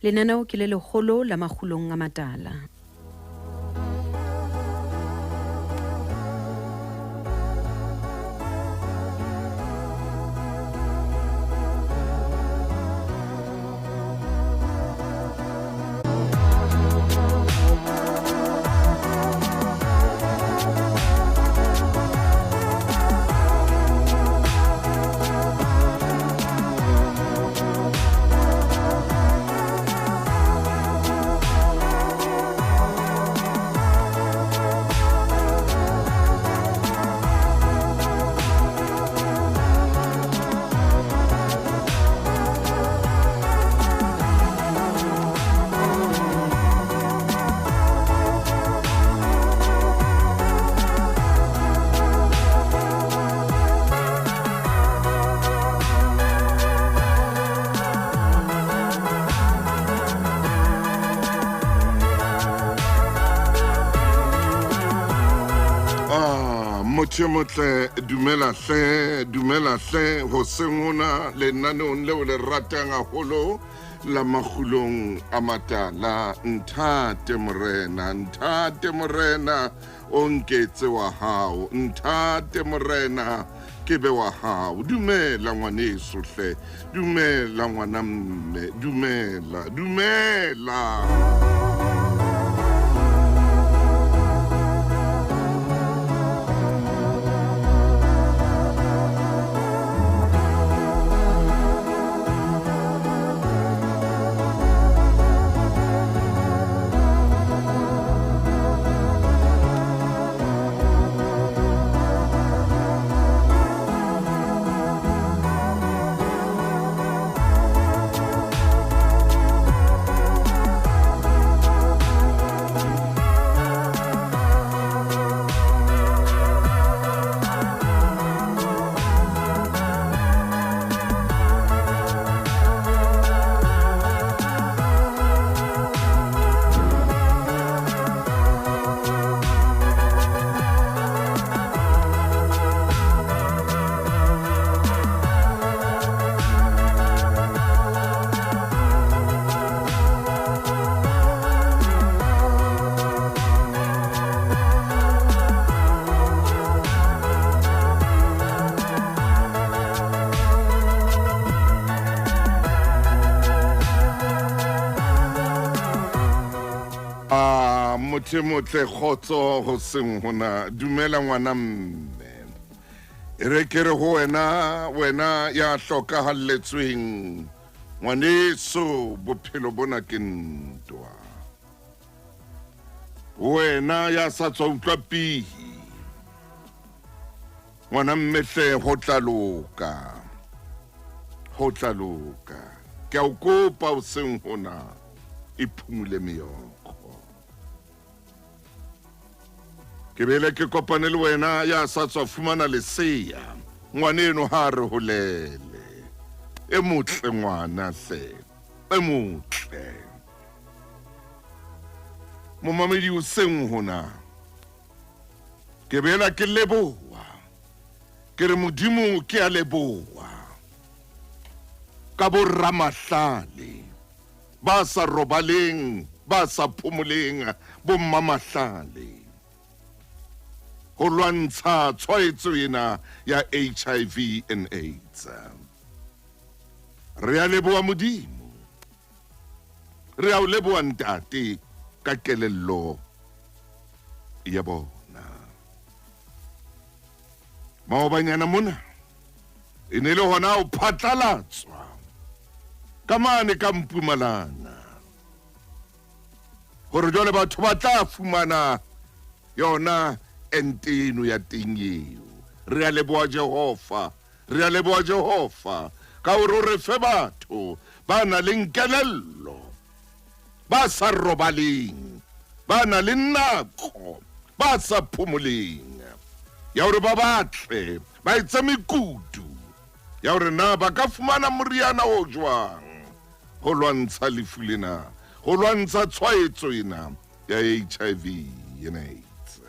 Lenaneo ke le legolo la makgulong a matala. Motle dumela hle ho sengona lenaneong leo le ratang haholo la makgulong a matala. Nthate Morena o nketse wa hao, Nthate Morena ke be wa hao. Dumela ngwaneso hle, dumela ngwana mme, dumela. Motle khotso ho seng hona. Dumela ngwana mme, re kere ho wena ya hlokahalletsweng ngwaneso, bophelo bona ke ntwa. Wena ya sa tswa utlwa pihi, ngwana mme hle, ho tla loka. Ke a o kopa o seng hona, iphumule meyoko. Ke bele ke kopane le wena ya sa tswa fumana leseya, ngwaneno ha re holele. E motle ngwana hle, e motle. Momamedi o seng hona, ke bela ke leboha, ke re Modimo ke a leboha ka bo Ramahlale ba sa robaleng, ba sa phomoleng, bo Mmamahlale, ho lwantsha tshwaetso ena ya HIV and AIDS. Re a leboha Modimo, re a o leboha ntate ka kelello ya bona. Maobanyana mona e ne le hona o phatlalatswa ka mane ka Mpumalanga, hore jwale batho ba tla fumana yona enteno ya teng eo. Re a leboha Jehova ka hore re fe batho ba na le kelello, ba sa robaleng, ba na le nako, ba sa phomoleng, ya hore ba batle ba etse mekutu ya hore na ba ka fumana moriana o jwang ho lwantsha lefu lena, ho lwantsha tshwaetso ena ya HIV and AIDS.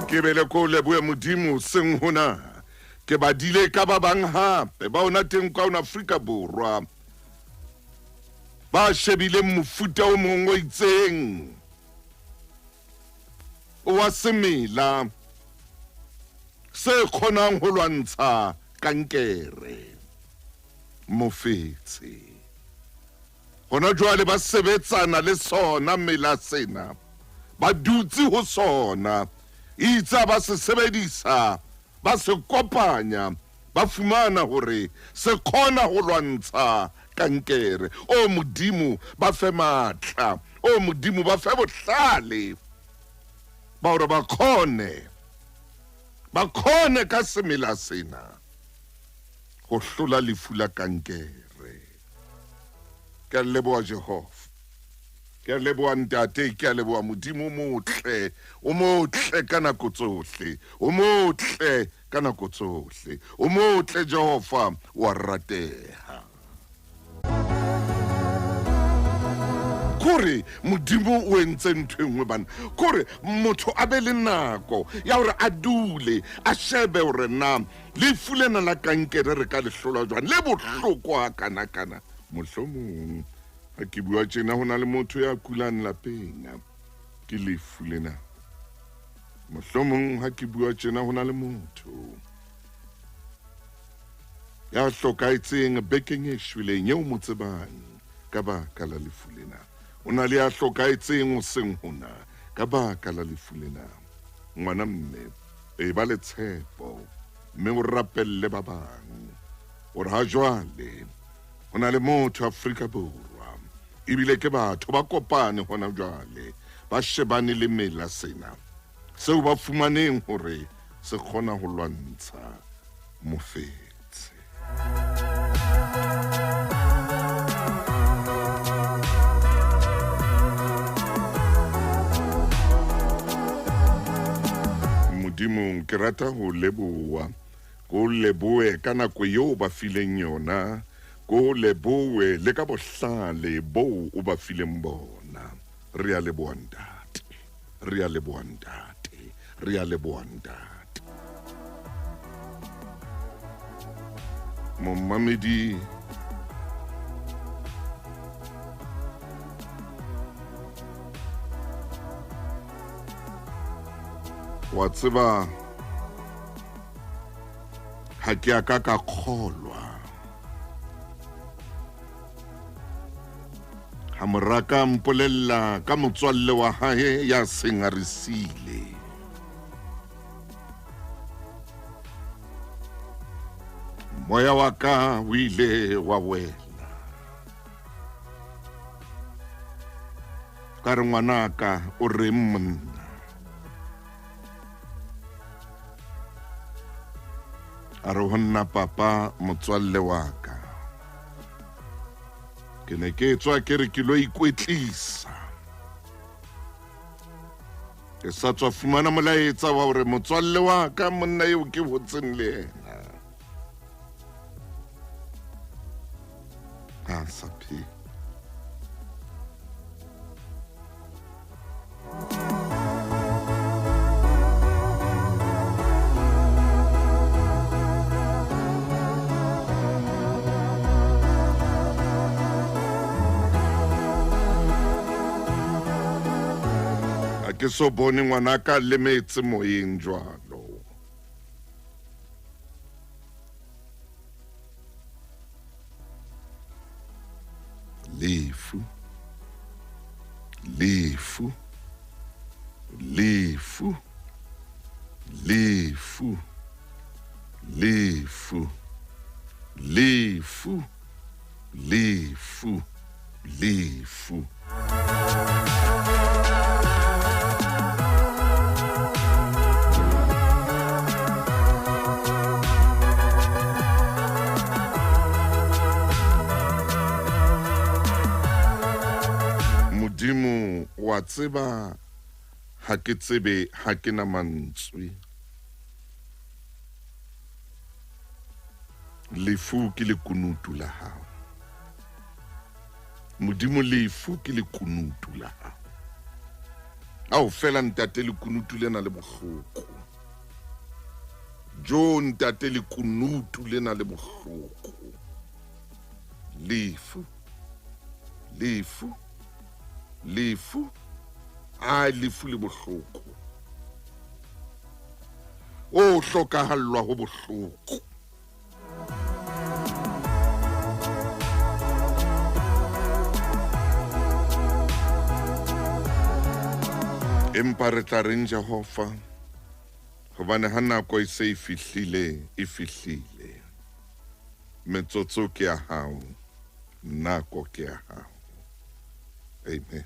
ke bele ko leboe modimo seng hona ke badile ka ba bang hape ba ona teng kwa Afrika Borwa ba shebile mofuta o mongwe o itseng wa semela se kgonang ho lwantsha kankere mofetse hona jwale ba sebetsana le sona mela sena ba dutse ho sona itsa ba se sebedisa ba se kopanya ba fumana hore se khona ho lwantsha kankere o modimo ba fe matla o modimo ba fe bohlale ba hore ba khone ka semela sena go hlola lefu la kankere ke leboa Jehova ke leboa ntate ke leboa modimo o motle ka nako tsohle o motle ka nako tsohle o motle Jehova wa rateha kore modimo o entse ntho engwe bana kore motho a be le nako ya hore a dule a shebe hore na lefu lena la kankere re ka le hlola jwang le bohloko ha kana mohlomong ha ke bua tjena ho na le motho ya kulang lapeng ke lefu lena mohlomong ha ke bua tjena ho na le motho ya hlokaetseng bekeng e shweleng eo mo tsebang ka baka la lefu lena o na le ya hlokaetseng o seng hona ka baka la lefu lena ngwana mme e ba le tshepo mme o rapelle ba bang o ha jwale o na le motho Afrika Borwa ebile ke batho ba kopane hona jwale ba shebane le mela sena seo ba fumaneng hore se khona ho lwantsha mofetse modimo ke rata ho leboa ko leboe ka nako eo ba fileng yona ko leboe le ka bohlale bo o ba fileng bona re a leboa ntate re a leboa ntate re a leboa ntate momamedi wa tseba ha ke ka kgolwa ha moraka mpolella ka motswalle wa hae ya seng a resile moya wa ka o ile wa wela ka re ngwanaka o re monna a re honna papa motswalle wa ka ke ne ke tswa ke re ke lo ikwetlisa ke sa tswa fumana molaetsa wa hore motswalle wa ka monna eo ke hotseng le yena a sapi ke so bone ngwanaka le metse moyeng jwalo lefu lefu lefu lefu lefu lefu lefu lefu modimo wa tseba ha ke tsebe ha ke na mantswe lefu ke le kunutu la hao modimo lefu ke le kunutu la hao ao fela ntate le kunutu lena le bohloko jo ntate le kunutu lena le bohloko. Lefu a lefu le bohloko. O hlokahallwa ho bohloko. Empa re tla reng Jehova, hobane ha nako e se e fihlile. Metsotso ke ya hao, nako ke ya hao. Amen.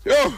Yo!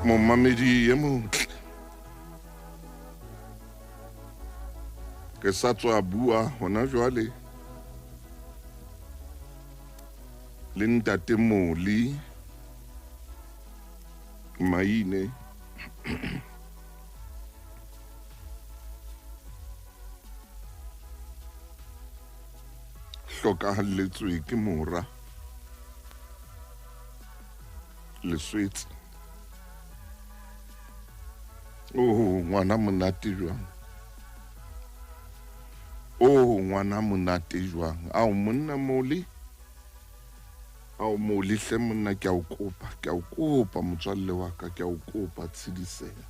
Momamedi e motle, ke sa tswa bua hona jwale le ntate Moli Maine hlokahalletswe ke mora leswetsi. Ngwana monate jwang. Ngwana monate jwang. Ao monna Moli. Ao Moli hle monna ke a o kopa motswalle wa ka, ke a o kopa tshidiseha.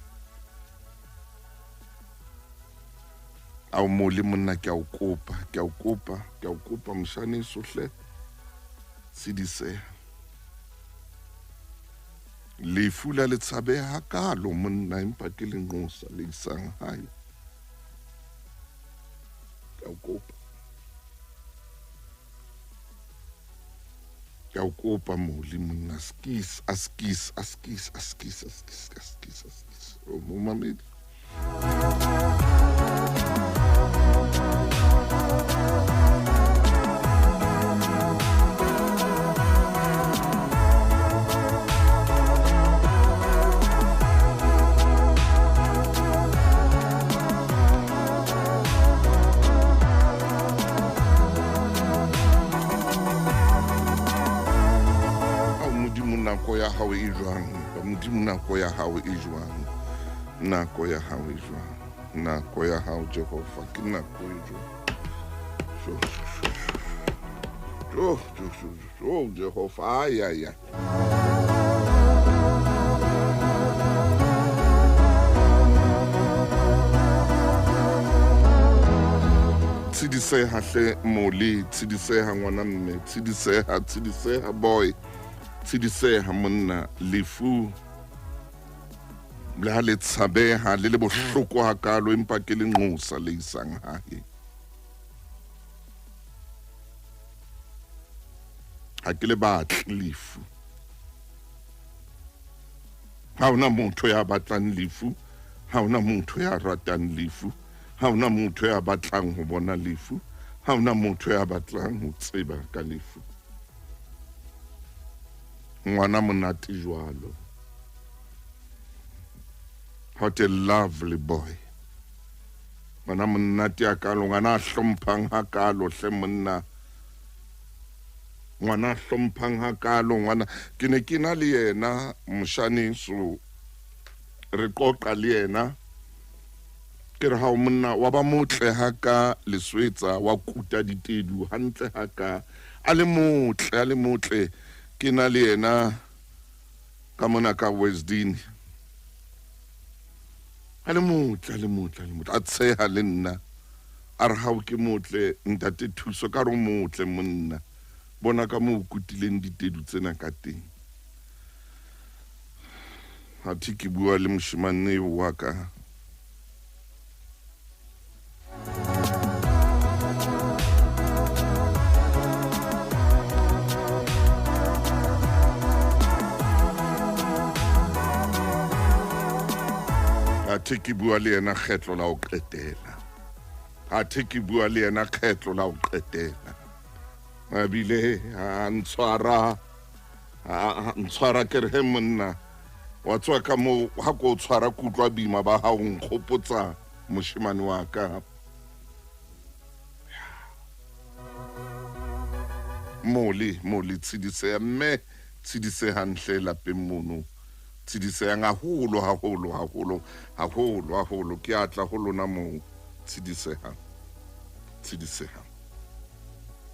Ao Moli monna ke a o kopa moshane sohle tshidiseha. Lefu la le tshabeha kalo monna empa ke lenqosa le isang hae. Ke a o kopa Moli monna askis. O momamedi. Nako ya hao e jwang, Modimo nako ya hao e jwang, nako ya hao e jwang, nako ya hao Jehova ke nako e jwang. Jehova ay. Tsidiseha hle Moli, tsidiseha ngwana mme, tsidiseha boy. Tsidiseha monna, lefu le ha le tshabeha le bohloko hakalo empa ke lenqosa le isang hae. Ha ke le batle lefu. Ha ona motho ya batlang lefu, ha ona motho ya ratang lefu, ha ona motho ya batlang ho bona lefu, ha ona motho ya batlang ho tseba ka lefu ngwana monate jwalo. What a lovely boy. Ngwana monate ya kalo, ngwana a hlomphang ha kalo hle monna. Ngwana a hlomphang ha kalo, ngwana ke ne ke na le yena moshane so re qoqa le yena ke re ha o monna wa ba motle ha ka Leswetsa wa kuta ditedu hantle ha ka a le motle ke na le yena ka mona ka Westdene a le motle a tsheha le nna a re ha o ke motle ntate thuso ka ro motle monna bona ka mo kutileng ditedu tsena ka teng. Ha ke bua le moshimane wa ka ke bua le yena kgetlo la o qetela. Ha ke bua le yena kgetlo la o qetela. A bile a ntshwara ke re he monna wa tswa ka mo ha ko tshwara kutlwa bima ba ha o nkgopotsa moshimane wa ka. Moli tshidise mme tshidise hantle lapeng mono. Tshidise nga holo ke atla ho lona mo tshidise ha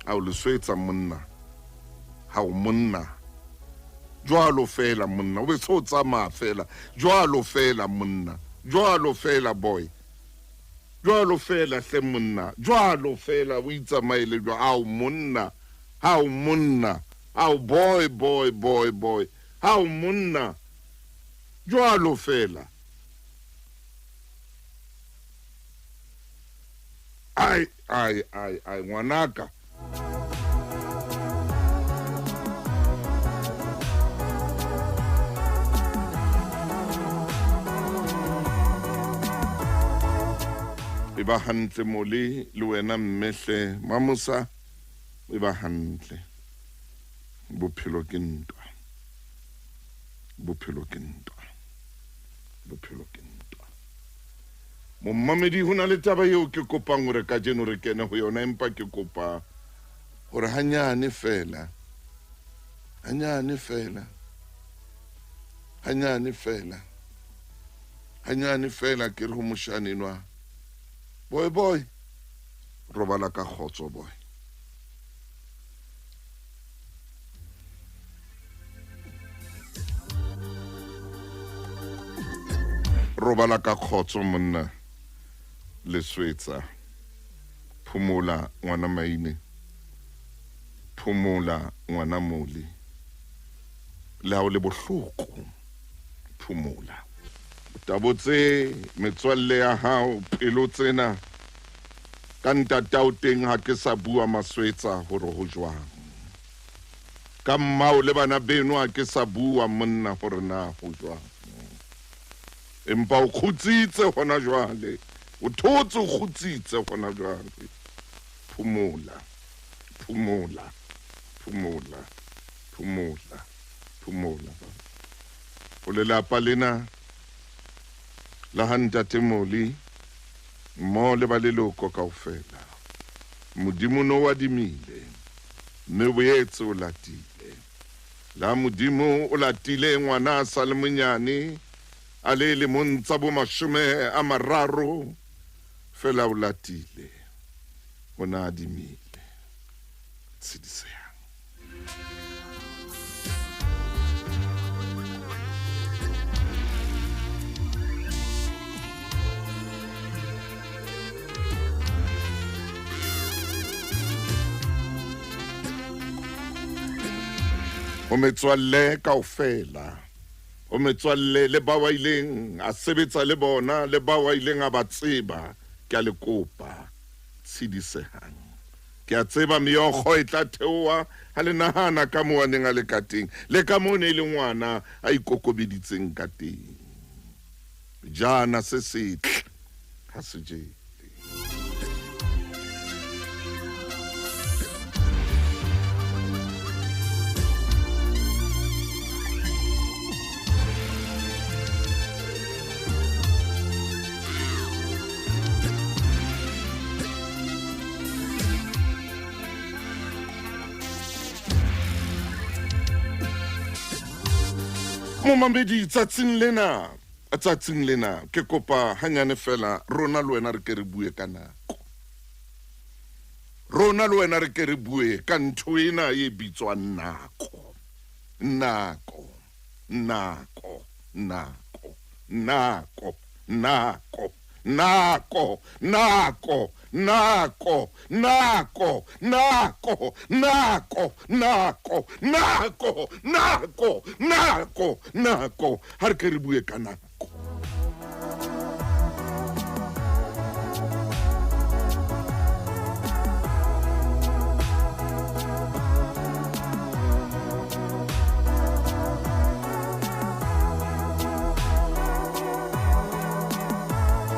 a o Leswetsa monna ha o monna jwalo fela monna o be so tsamaya fela jwalo fela monna jwalo fela boy jwalo fela hle monna jwalo fela o itsamaile jwa a o monna a o boy ha o monna jwalo fela. Ai ngwanaka. E ba hantle mole le wena mmehle mamosa e ba hantle. Bophelo ke ntwa. Mommamedi hona le taba eo ke kopang hore ka jeno re kene ho yona empa ke kopa hore hanyane fela ke re ho moshanenwa boy robala ka khotso boy. Robala ka khotso monna Leswetsa. Phumola ngwana maine. Phumola ngwana moli. La o le bohloko. Phumola. Tabotse metswalle ya hao pelo tsena ka ntatao teng ha ke sa bua Maswetsa hore ho jwang. Ka mmao le bana beno ha ke sa bua monna hore na ho jwang. Empa o khutsitse hona jwale o thotse o khutsitse hona jwale. Phumola o lelapa lena la hantate moli mo le ba leloko kaofela modimo no wa dimile mme boetse o latile la modimo o latile ngwana sa le monyane a le montsa bo 30 fela o latile o na adimile tshedisehang. O metswalle kaofela o metswalle le ba wa ileng a sebetsa le bona le ba wa ileng a ba tseba ke a le kopa tshedisehang. Ke a tseba meokgo e tla theoha ha le nahana ka moo a neng a le ka teng le ka moo ne le ngwana a ikokobeditseng ka teng. Jana se setle ha se jele. Momamedi tsatsing lena ke kopa hanyane fela rona le wena re ke re bue ka nako. Rona le wena re ke re bue ka ntho ena e bitswang nako. Nako. Nako. Nako. Nako. Nako. Nako, nako, nako, nako, nako, nako, nako, nako, nako, nako, nako. Ha re ke re bue ka nako.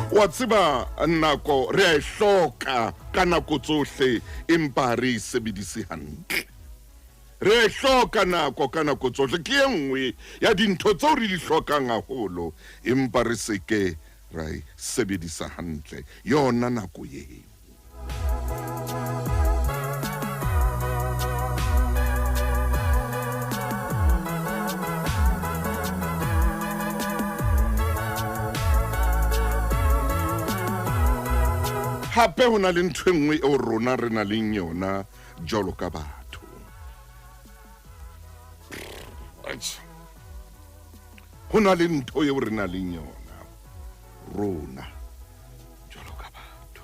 Wa tseba nako re a hloka ka nako tsohle empa re sebedise hantle. Re hloka nako ka nako tsohle ke enngwe ya dintho tseo re di hlokang haholo empa re seke ra sebedisa hantle yona nako eo. Hape ho na le ntho enngwe o rona re na leng yona jwalo ka batho. Ho na le ntho eo re na leng yona rona jwalo ka batho.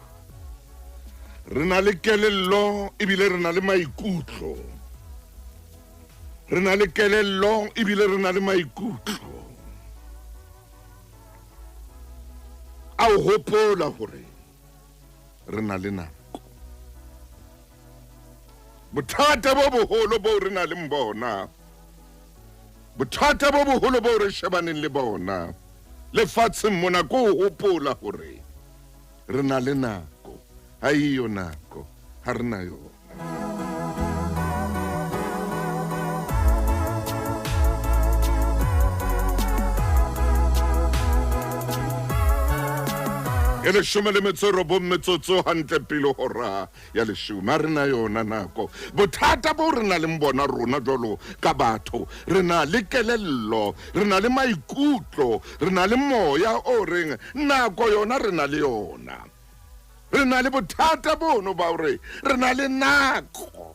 Re na le kelello ebile re na le maikutlo. Re na le kelello ebile re na le maikutlo. A o hopola hore re na le nako. Bothata bo boholo bo re na le bona. Bothata bo boholo bo re shebaneng le bona. Lefatsheng mona ko hopola hore re na le nako. Ha iyo nako, ha re na yona. E leshome le metso robong metsotso hantle pele hora ya leshome ha re na yona nako. Bothata bo re na le bona rona jwalo ka batho, re na le kelello, re na le maikutlo, re na le moya o reng nako yona re na le yona. Re na le bothata bono ba hore re na le nako.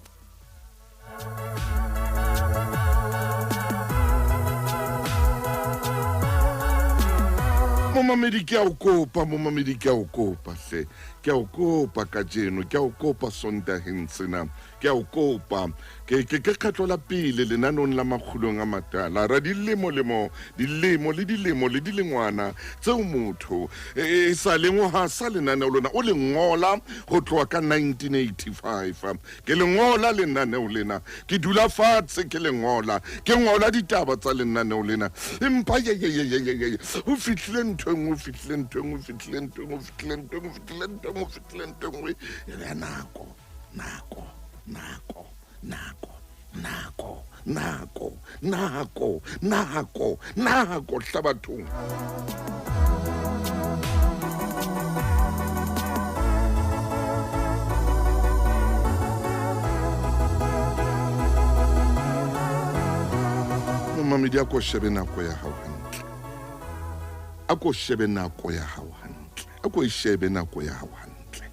Momamedi ke a o kopa, momamedi ke a o kopa hle. Ke a o kopa kajeno, ke a o kopa Sontaheng sena. Ke a o kopa ke kgetlo la pele lenanong la makgulong a matala. Ra dilemo le dilengwana tseo motho e sa lengwa ha sa lenaneo lona o le ngola go tloa ka 1985. Ke le ngola lenaneo lena, ke dula fatshe ke le ngola, ke ngola ditaba tsa lenaneo lena. Empa ho fihlile ntho engwe, nako hlabathong. Momamedi a ko shebe nako ya hao hantle. A ko shebe nako ya hao hantle. A ko shebe nako ya hao hantle.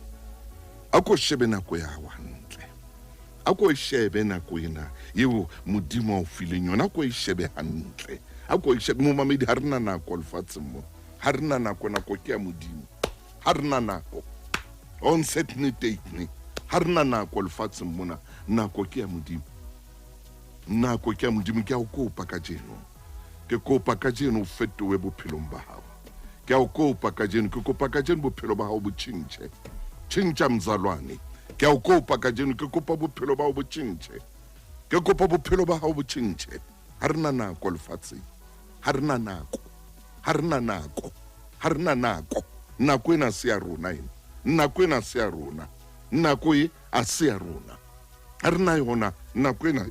A ko shebe nako ya hao hantle. A ko shebe nako ena eo Modimo o fileng yona, a ko shebe hantle. A ko shebe. Momamedi ha re na nako lefatsheng mo. Ha re na nako, nako ke ya Modimo. Ha re na nako. On set ne date ne. Ha re na nako lefatsheng mona, nako ke ya Modimo. Nako ke ya Modimo. Ke a o kopa kajeno. Ke kopa kajeno o fetohe bophelong ba hao. Ke a o kopa kajeno, ke kopa kajeno bophelo ba hao bo tjhentjhe. Tjhentjha mzalwane. Ke a o kopa kajeno, ke kopa bophelo ba hao bo tjhentjhe. Ke kopa bophelo ba hao bo tjhentjhe. Ha re na nako lefatsheng. Ha re na nako. Ha re na nako. Ha re na nako. Nako ena se ya rona ena. Nako ena se ya rona. Nako e a se ya rona. Ha re na yona nako ena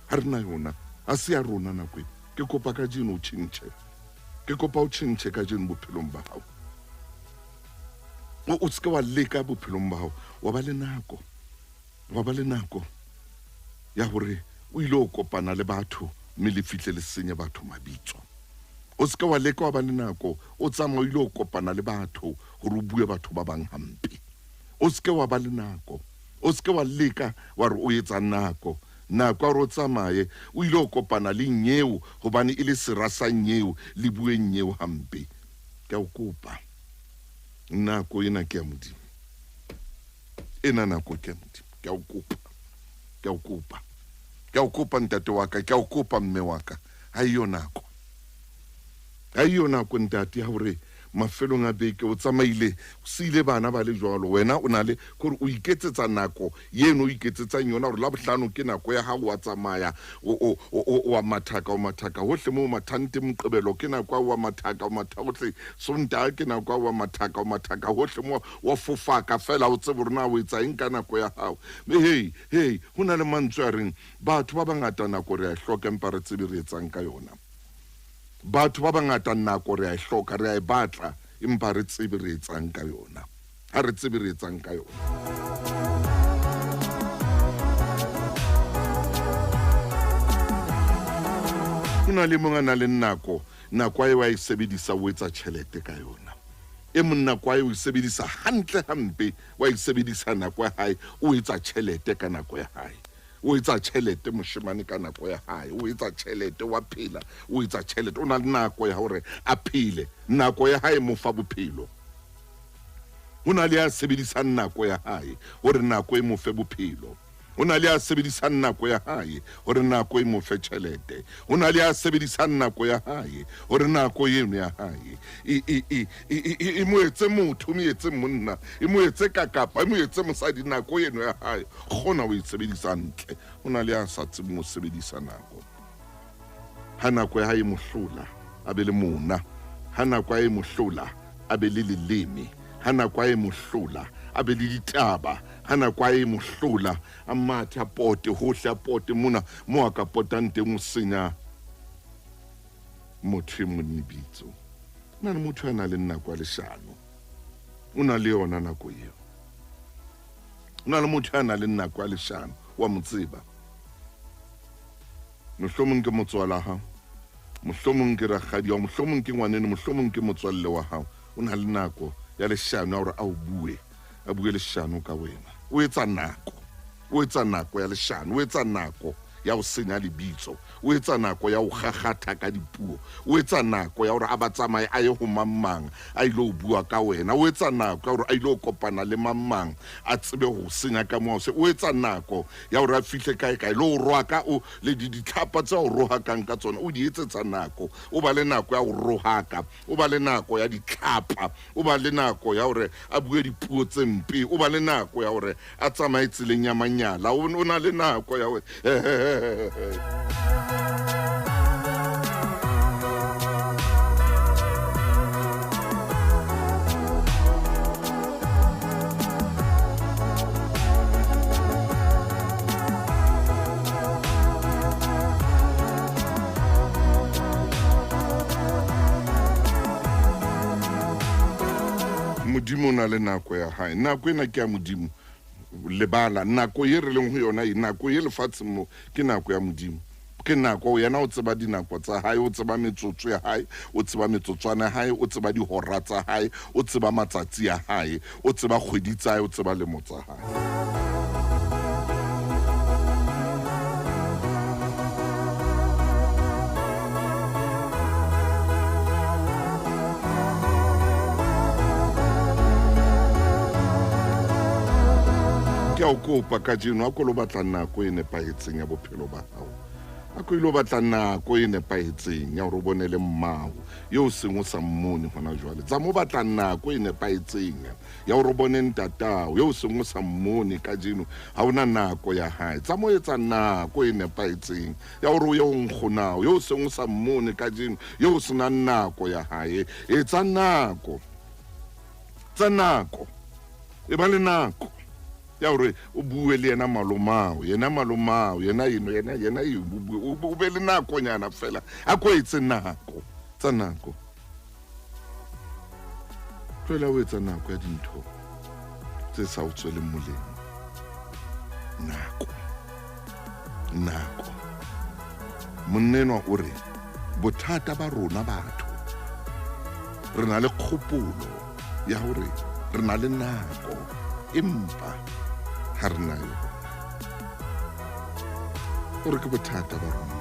ha re na yona a se ya rona nako e. Ke kopa kajeno o tjhentjhe. Ke kopa o tjhentjhe kajeno bophelong ba hao. O ska wa leka bophelong ba hao, wa ba le nako ya hore o ile o kopana le batho mme le fihle le senye batho mabitso. O se ke wa leka wa ba le nako o tsamaile o kopana le batho gore o bue batho ba bang hampe. O se ke wa ba le nako, o se ke wa leka wa re o etsa nako ya re o tsamaye o ile o kopana le nyeo gobane e le sera sa nyeo le bue nyeo hampe. Ke a o kopa nako ena ke ya Modimo, ena nako ke ya Modimo. Ke a o kopa, ke a o kopa, ke a o kopa ntate wa ka, ke a o kopa mme wa ka. Ha iyo nako, ha iyo nako ntate ya hore mafelong a beke o tsamaile o sile bana ba le jwalo, wena o na le gore o iketsetsa nako yeno o iketsetsa yona gore la bohlano ke nako ya gago wa tsamaya o mathaka hohle mo mathante Moqebelo ke nako wa mathaka hohle Sontaga ke nako wa mathaka hohle mo wa fofaka fela o tsebe rona o etsa eng ka nako ya gago. Hey ho na le mantswe a reng batho ba bangata nako re a hloka empa re tsebe re etsang ka yona. Batho ba bangata nako re a hloka re a batla empa re tsebe re etsang ka yona. Ha re tsebe re etsang ka yona. Hona le monga na le nako e wa e sebedisa o etsa tjhelete ka yona. E monna kwa e o sebedisa hantle hampe wa e sebedisa nako ya hae o etsa tjhelete ka nako ya hae. O etsa tjhelete moshemane ka nako ya hae, o etsa tjhelete wa phela, o etsa tjhelete. O na le nako ya hore a phele, nako ya hae mo fa bophelo. Ho na le a sebedisang nako ya hae hore nako e mo fe bophelo. Ho na le a sebedisang nako ya hae hore nako e mo fe tjhelete. Ho na le a sebedisang nako ya hae hore nako eno ya hae e mo etse motho, mo etse monna, e mo etse kakapa, e mo etse mosadi. Nako eno ya hae gona o e sebedisa ntle. Ho na le a sa tsebeng ho sebedisa nako. Ha nako ya hae mo hlola a be le mona, ha nako ya hae mo hlola a be le leleme, ha nako ya hae mo hlola a be le ditaba, ha nako ya hae mo hlola a mathe a pote hohle a pote mona mo a ka potang teng o senya motho e mong lebitso. O na le motho a nang le nako ya leshano, o na le yona nako eo. O na le motho a nang le nako ya leshano, wa mo tseba. Mohlomong ke motswala hao, mohlomong ke rakgadi wa, mohlomong ke ngwanene, mohlomong ke motswalle wa hao. O na le nako ya leshano ya hore a bue leshano ka wena. O etsa nako ya leshano, o etsa nako ya ho senya lebitso, o etsa nako ya ho gagata ka dipuo, o etsa nako ya hore a ba tsamaye a ye ho mamang a ile ho bua ka wena, o etsa nako ya hore a ile ho kopana le mamang a tsebe ho senya ka mo se, o etsa nako ya hore a fihle kae le ho rohaka o le ditlhapa tsa ho rohakang ka tsona, o di etsetsa nako. O ba le nako ya ho rohaka, o ba le nako ya ditlhapa, o ba le nako ya hore a bue dipuo tse mpe, o ba le nako ya hore a tsamaye tseleng ya manyala, o na le nako ya hore Modimo o na le nako ya hae. Nako ena ke ya Modimo. Lebala nako ye re leng ho yona, nako ye lefatsheng mo ke nako ya Modimo. Ke nako yena o tseba dinako tsa hae, o tseba metsotso ya hae, o tseba metsotswana ya hae, o tseba dihora tsa hae, o tseba matsatsi ya hae, o tseba kgwedi tsa hae, o tseba lemo tsa hae. Ke a o kopa ka jeno a ko lo batla nako e nepahetseng ya bophelo ba hao, a ko ilo batla nako e nepahetseng ya hore o bone le mmao yo seng o sa mmone hona jwale. Tsa mo batla nako e nepahetseng ya hore o bone ntatao yo seng o sa mmone ka jeno ha ona nako ya hae. Tsa mo etsa nako e nepahetseng ya hore o ye ho nkgonao yo seng o sa mmone ka jeno yo sena nako ya hae. Etsa nako, tsa nako, e ba le nako ya hore o bue le yena malomao, yena o be le nako nyana fela a ko etse nako, tsa nako. Tloela o etsa nako ya dintho tse sa o tsweleng molemo. Nako Monnenwa o re bothata ba rona batho re na le kgopolo ya hore re na le nako empa ha re na yona. Hore ke bothata ba rona.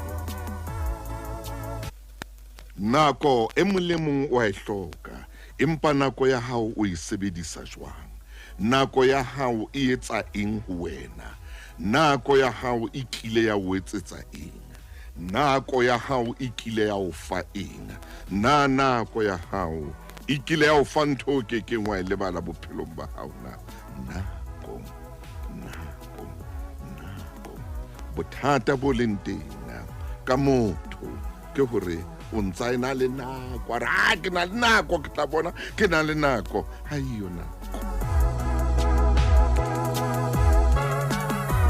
Nako e mong le mong o a e hloka, empa nako ya hao o e sebedisa jwang? Nako ya hao e etsa eng ho wena? Nako ya hao e kile ya o etsetsa eng? Nako ya hao e kile ya o fa eng? Nako ya hao e kile ya o fa ntho ke keng wa e lebala bophelong ba hao na? Nako. Bothata bo leng teng ka motho ke hore o ntsa ena le nako, ra ke na le nako, ke tla bona ke na le nako. Ha iyo nako.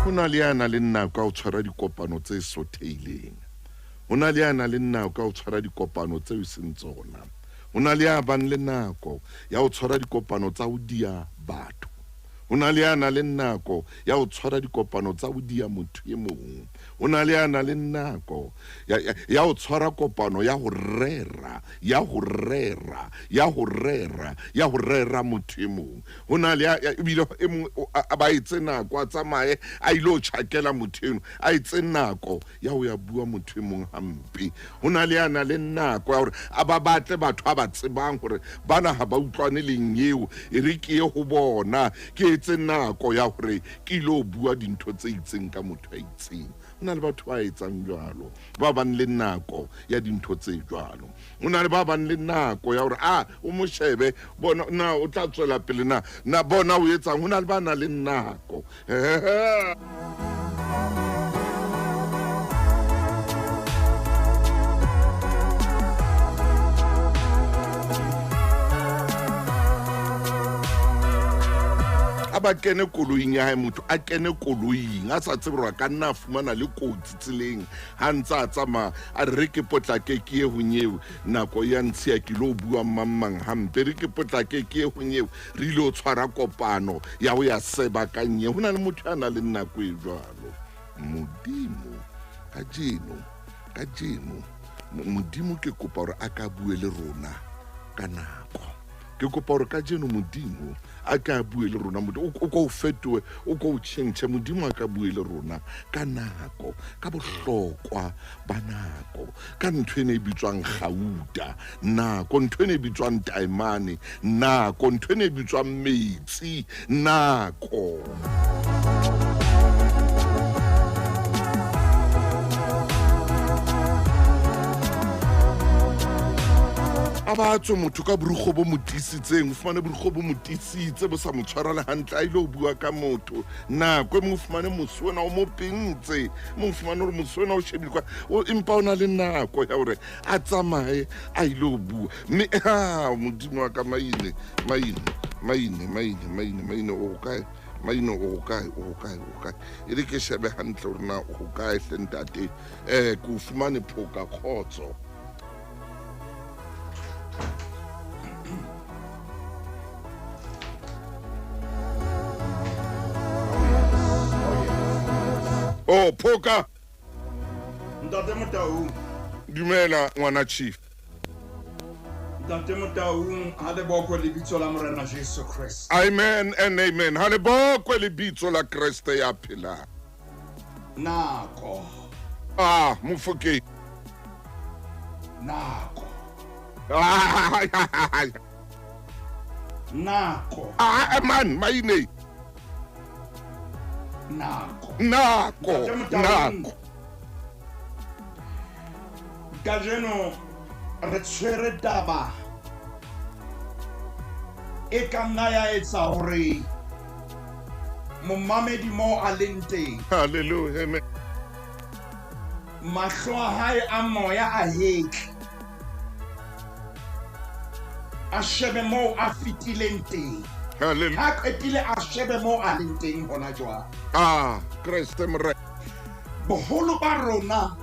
Ho na le yana le nako ya ho tshwara dikopano tse sotheileng. Ho na le yana le nako ya ho tshwara dikopano tse seng tsona. Ho na le ya bang le nako ya ho tshwara dikopano tsa ho dia batho. Ho na le yana le nako ya ho tshwara dikopano tsa ho dia motho e mong. Ho na le yana le nako ya ho tshwara kopano ya ho rera motho e mong. Ho na le ebile e mong a ba etse nako a tsamaye a ilo tjhakela motho eno, a etse nako ya ho ya bua motho e mong hampe. Ho na le yana le nako ya hore a ba batle batho a ba tsebang hore bana ha ba utlwane lenyeo e re ke ho bona, ke etse nako ya hore ke ilo bua dintho tse itseng ka motho a itseng. Ho na le batho ba etsang jwalo, ba bang le nako ya dintho tse jwalo. Ho na le ba bang le nako ya hore o mo shebe bona na o tla tswela pele na bona o etsang. Ho na le ba na le nako. Ba kene koloing ya hae, motho a kene koloing a sa tsebe hore ka nna a fumana le kotsi tseleng ha ntse a tsamaya a re ke potlake ke ye ho nyeo nako ya ntshiya ke lo bua mang hampe, re ke potlake ke ye ho nyeo re ile ho tshwara kopano ya ho ya seba ka nye. Ho na le motho a na le nako e jwalo. Modimo kajeno Modimo ke kopa hore a ka bue le rona ka nako. Ke kopa hore kajeno Modimo a ka bue le rona, o ko fetoe, o ko tjhentjhe. Modimo a ka bue le rona ka nako, ka bohlokwa ba nako, ka ntho ene e bitswang gauta nako, ntho ene e bitswang taemane nako, ntho ene e bitswang metsi nako. Abatso motho ka borukgo bo motisitseng, o fumane borukgo bo motisitse bo sa mo tshwara le hantle, a ile ho bua ka motho nako. Mo fumane mosuwena o mo pintse, mo fumane hore mosuwena o shebile kwa empa o na le nako ya hore a tsamaye a ile ho bua. Mme Modimo wa ka maine o kae? Maine o kae? E re ke shebe hantle hore na o kae hle ntate. Ke o fumane phoka khotso. Oh, Phoka. Ntate Motaung. Dumela ngwana Chief. Ntate Motaung, ha le boko lebitso la Morena Jesu Christ. Amen and amen. Ha le boko lebitso la Kriste ya phela. Nako. Mofokeng. Nako. Nako. Man, maine. Nako. Kajeno re tshwere taba e ka nna ya etsa hore momamedi mo a leng teng. Hallelujah, amen. Mahlo a hae a moya a hetle, a shebe mo a fitileng teng. Hallelujah. Ha qetile a shebe mo a leng teng hona jwale. Kriste Morena. Boholo ba rona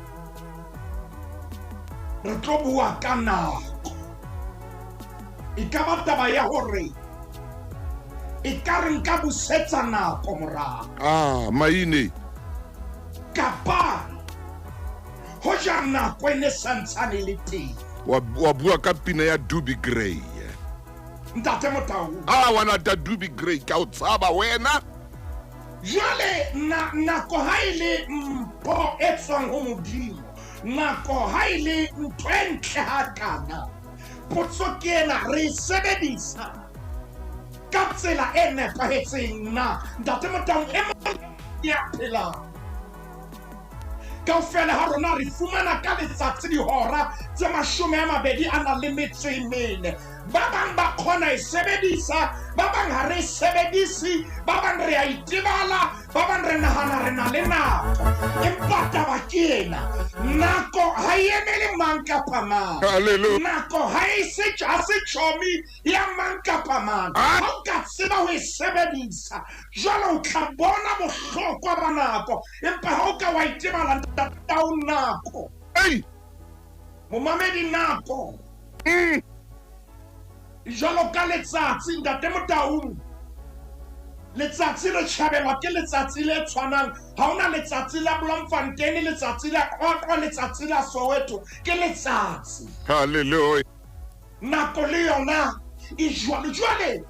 re tlo bua ka nako. E ka ba taba ya hore e ka re nka busetsa nako morao. Maine. Kapa ho ja nako e ne santsane le teng. wa bua ka pina ya Dubi Gray. Ntate Motaung. Wana ta Dubi Gray ka o tsaba wena. Jwale nako ha ile mpho e tswang ho Modimo. Nako ha ile ntho e ntle hakana. Potso ke ena re sebedisa ka tsela e nepahetseng na. Ntate Motaung e mong ya phela. Kaofela ha rona re fumana ka letsatsi dihora tse 24. Ba bang ba khona e sebedisa, ba bang ha re sebedisi, ba bang re a itebala, ba bang re nahana re na le nako. Empa taba ke ena, nako ha e emele mang kapa mang. Hallelujah. Nako ha se chomi ya mang kapa mang. Ha o ka tseba ho e sebedisa, jwale o tla bona bohlokwa ba nako. Empa ha o ka wa itebala ntatao nako. Hey! Momamedi nako. Jwalo ka letsatsi Ntate Motaung. Letsatsi re tjhabelwa ke letsatsi le tshwanang. Ha ona letsatsi la Bloemfontein, letsatsi la Qwaqwa, letsatsi la Soweto. Ke letsatsi. Hallelujah. Nako le yona e jwale.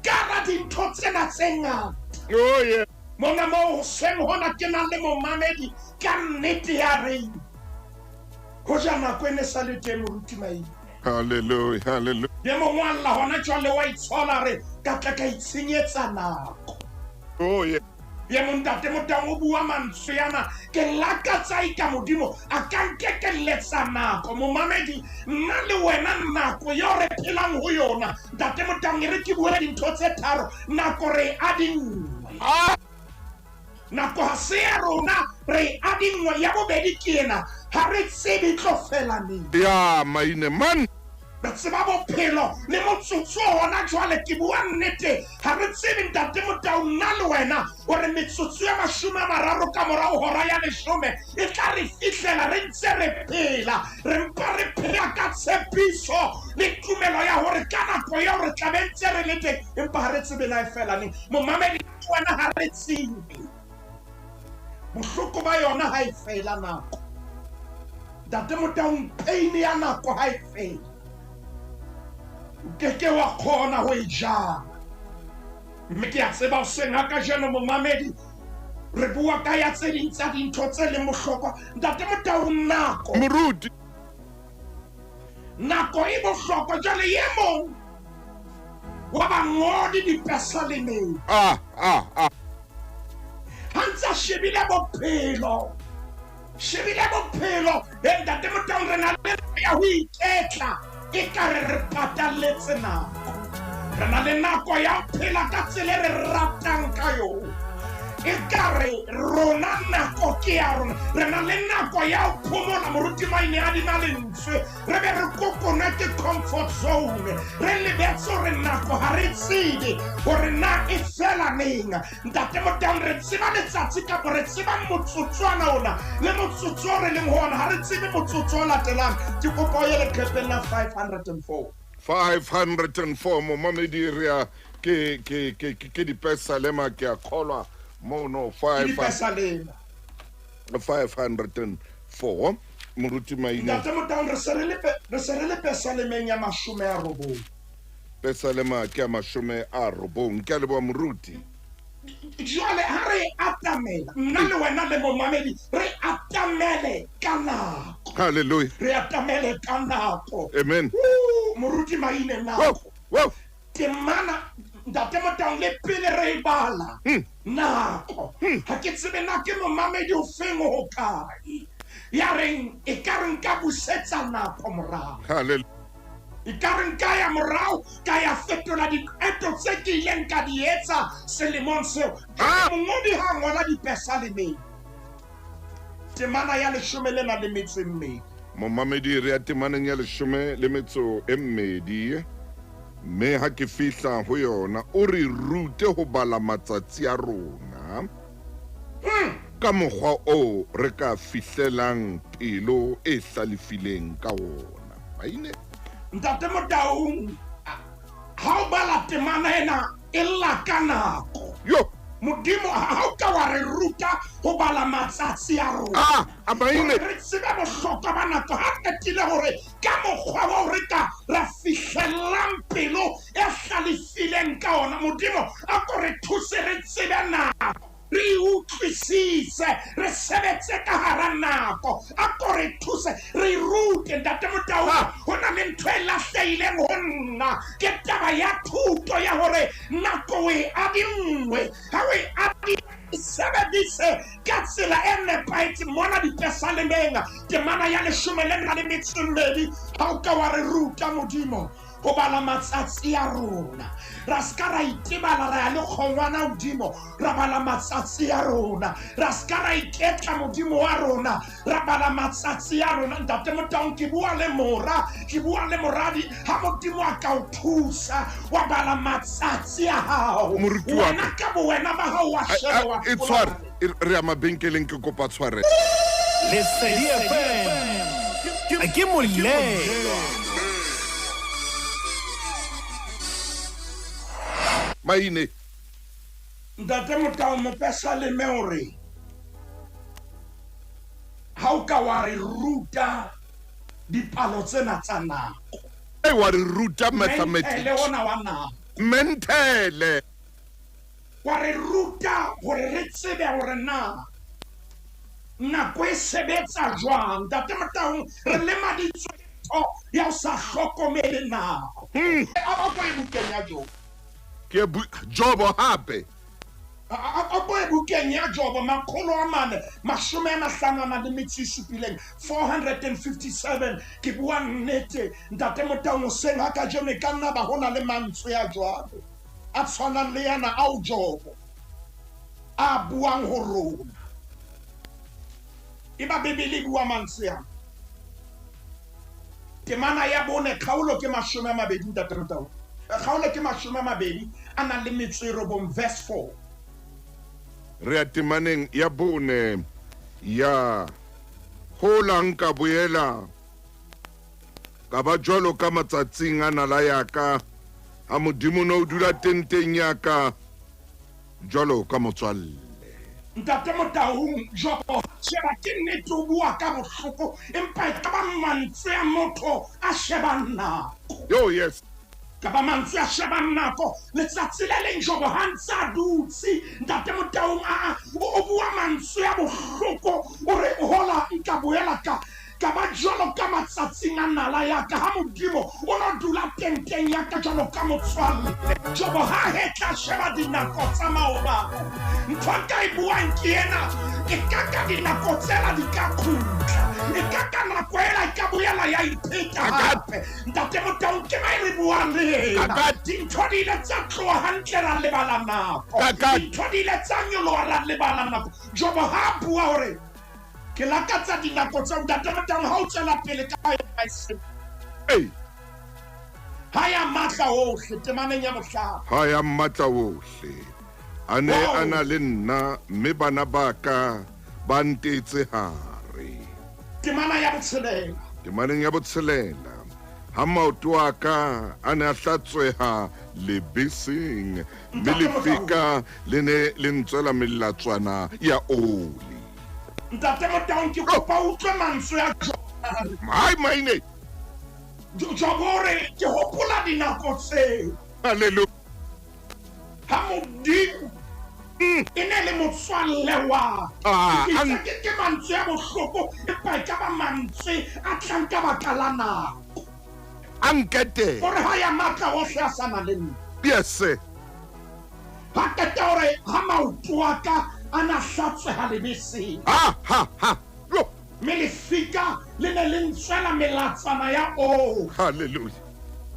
Ka ra dintho tsena tse ngata. Oh yeah. Mona mo hoseng hona ke na le momamedi ka nnete ya reng. Ho ja nako e ne sa le teng moruti maina. Hallelujah. Hallelujah. Ye mongwe alla hona jwale wa itshola re ka tla ka itshenyetsa nako. Oh yeah. Ye Ntate Motaung o bua mantswe yana ke lakatsa ika Modimo a ka nkekeletsa nako. Momamedi nna le wena nako yo re phelang ho yona. Ntate Motaung re ke bua dintho tse tharo. Nako re adingwe. Nako ha se ya rona re adingwe. Ya bobedi ke ena ha re tsebe tlo fela neng. Ya maine man. Re tseba bophelo le motsotso hona jwale ke bua nnete ha re tsebe Ntate Motaung nna le wena hore metsotso ya 30 ka morao hora ya 10 e tla re fihlela re ntse re phela re mpa re phela ka tshepiso le tumelo ya hore ka nako ya re tla be ntse re le teng empa ha re tsebe na e fela neng. Momamedi wena ha re tsebe bohloko ba yona ha e fela nako. Ntate Motaung pain ya nako ha e fela. Keke wa khona ho e jala. Mme ke a tseba o senga ka jeno momamedi re bua ka ya tse ding tsa dintho tse le mohlokwa. Ntate Motaung nako Moruti. nako e bohlokwa jwale ye mong wa bangodi dipesalemeng Ah. ha ntsa shebile bophelo Ntate Motaung re na le ya ho iketla e ka re patalletse nako. Re na le nako ya phela ka tsela re ratang ka yona. E ka re rona nako ke ya rona. Re na le nako ya phomola moruti maine a di na le ntswe. Re be re kokona ke comfort zone. Re lebetse re nako ha re tsebe hore na e fela neng. Ntate Motaung re tseba letsatsi ka re tseba motsotswana ona le motsotso re leng hona ha re tsebe motsotso o latelang. Ke kopa ye le khepeng la 504. 504 momamedi rea ke di pesa lema ke a kholwa mono 504 moruti maine. Ntate Motaung re se re le pesa lemeng ya 90. Pesa lema ke a 90 ke a leboha moruti. Jwale ha re atamela nna le wena le momamedi re atamele ka nako. Hallelujah. Re atamele ka nako. Amen. Moruti maine nako. Wow. Temana Ntate Motaung le pele re bala nako ha ke tsebe na ke momamedi o feng ho kae ya reng e ka reng ka busetsa nako morao. Hallelujah. E ka reng ka ya morao ka ya fetola dieto tse ke ileng ka di etsa selemong seo. Mongodi ha ngola dipesa lemeng temana ya 12. Momamedi re a temaneng ya 12 me ha ke fihla ho yona o re rute ho bala matsatsi a rona ka mokgwa o re ka fihlelang pelo e hlalefileng ka ona. Maine Ntate Motaung ha o bala temana ena e la ka nako. yo modimo ha o ka wa re ruta go bala matsatsi a rona Amaine. re tsebe bohlokwa ba nako ha qetile gore ka mokgwa wa re ka ra fihlellang pelo e hlalefileng ka ona modimo a ko re thuse re tsebe nako re utlwisise re sebetse ka hara nako a ko re thuse re rute ntate Motaung ho na le ntho e lahlehileng ho nna ke taba ya thuto ya hore nako e adingwe ha o e adingwe sebedise ka tsela e nepahetseng mona dipesalemeng temana ya 12 ha o ka wa re ruta modimo go bala matsatsi a rona ra ska ra itebala ra ya le kgongwana modimo ra bala matsatsi a rona ra ska ra iketla modimo wa rona ra bala matsatsi a rona ntate Motaung ke bua le moradi ha modimo a ka o thusa wa bala matsatsi a hao wena ka bo wena ba hao wa sheba e tshware re a mabenkeleng ke kopa tshware Lesedi FM ke moleng Maine. Ntate Motaung mo pesa le meore ha o ka wa re ruta dipalo tsena tsa nako e wa re ruta mathematics mentele wa re ruta gore re tsebe gore na nako e sebetsa jwang ntate Motaung re lemaditswe ya o sa hlokomele nako a go e bukenya jo ke Jobo hape a go e bukenya Jobo makgolo a mane 457 ke bua nnete ntate Motaung se nga ka jone ka nna ba hona le mantswe ya jwalo a tshwana le yana a o Jobo a buang ho rona e ba Bibele bua mantswe ya temana ya bone kgaolo ke 20 ntate Motaung kgaolo ke 20 a na le metswero bom verse 4 re a temaneng ya bone ya holang ka boela ka ba jwalo ka matsatsing a nala ya ka a modimo no dula tenteng ya ka jwalo ka motswalle ntate Motaung Jobo sheba ke nnete o bua ka bohloko empa e ka ba mantswe a motho a shebang nako yo yes ka ba mantswe a shebang nako letsatsi le leng Jobo ha ntse a dutse ntate Motaung o bua mantswe a bohloko o re hola nka boela ka ba jwalo ka matsatsing a nala ya ka ha modimo o no dula tenteng ya ka jwalo ka motswalle Jobo ha hetla sheba dinako tsa maoba ntho ka e buang ke ena e ka dinako tsela di ka khutla e ka nako ela ka boela ya ipheta hape ntate Motaung ke mai re buang le ena dintho di le tsa tloha hantle ra lebala nako dintho di le tsa nyoloha ra lebala nako Jobo ha bua hore ke lakatsa dinako tsa ntate Motaung ha o tsela pele ka haya matla ohle temaneng ya mohlala haya matla ohle ane ana le nna mme bana ba ka ba ntetse hare temana ya botshelela temaneng ya botshelela ha maoto a ka a ne a hlatsweha lebeseng mme le fika le ne le ntswela melatswana ya oli ntate Motaung ke kopa utlwe mantswe ya hai Maine Jobore ke hopola dinako tse haleluya ha modimo ene le motswalle wa ke mantswe ya bohloko empa e ka ba mantswe a tlang ka baka la nako ankete gore ha ya matla ohle a sana le nna yes ha kete hore ha maoto a ka a na hlatsweha lebeseng yo mme le fika le ne le ntswela melatsana ya o haleluya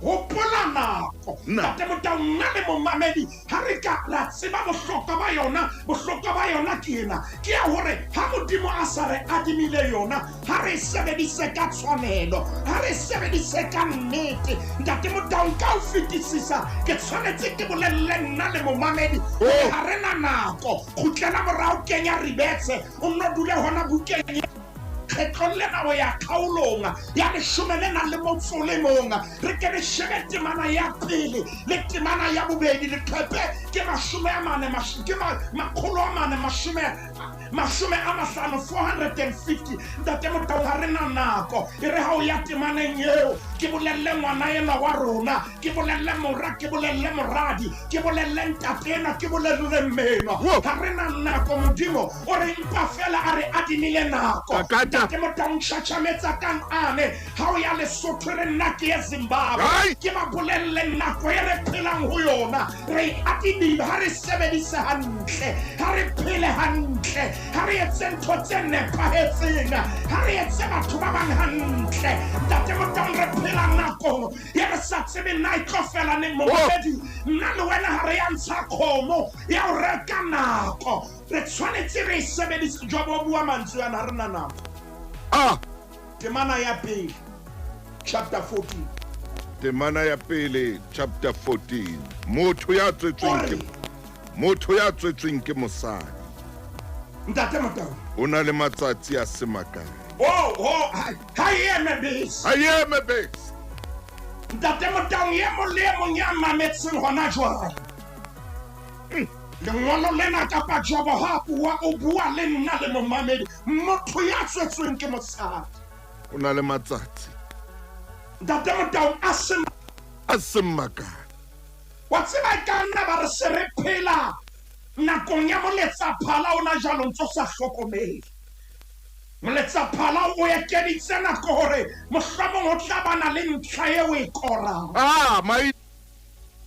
hopola nako ntate Motaung nna le momamedi ha re ka ra tseba bohlokwa ba yona ke ena ke ya hore ha modimo a sa re adimile yona ha re sebedise ka tshwanelo ha re sebedise ka nnete ntate Motaung ka ho fetisisa ke tshwanetse ke bolelle nna le momamedi ha re na nako kgutlela morao kenya ribetse o nno dule hona bukeng kgetlong lena o ya kgaolong ya leshome le nang le motso le mong. Re ke re shebe temana ya pele le temana ya bobedi. Leqephe ke mashome a mane makgolo a mane mashome a mahlano 450. Ntate Motaung ha re na nako e re ha o ya temaneng eo ke bolelle ngwana ena wa rona, ke bolelle mora, ke bolelle moradi, ke bolelle ntate ena, ke bolelle mmeno. Ha re na nako Modimo o re mpa fela a re adimile nako. Ntate Motaung shashametsa kang ane ha o ya Lesotho re nna ke Zimbabwe ke ba bolelle nako e re phelang ho yona. Re adimile ha re sebedise hantle, ha re phele hantle, ha re etse ntho tse nepahetseng, ha re etse batho ba bang hantle. Ntate Motaung re phela nako ya re sa tsebe na e tlo fela neng momedi. Nna le wena ha re ya ntsha khomo ya o reka nako. Re tshwanetse re sebedise Jobo bua mantswe ana ha re na nako. Temana ya pele chapter 14. Temana ya pele chapter 14. Motho ya tswetsweng ke mosadi. Ntate Motaung O na le matsatsi a se makae. Ha ye me base. Ntate Motaung ye mong ya mametseng hona jwale. Lengolo lena kapa Jobo ha o bua le nna le momamedi. Motho ya tswetsweng ke mosadi. O na le matsatsi Ntate Motaung a se makae. wa tseba ka nna ba re se re phela nakong ya moletsaphala ona jalo ntso sa hlokomele. Moletsaphala o ekeditse nako hore mohlomong ho tla bana le ntlha eo e korang.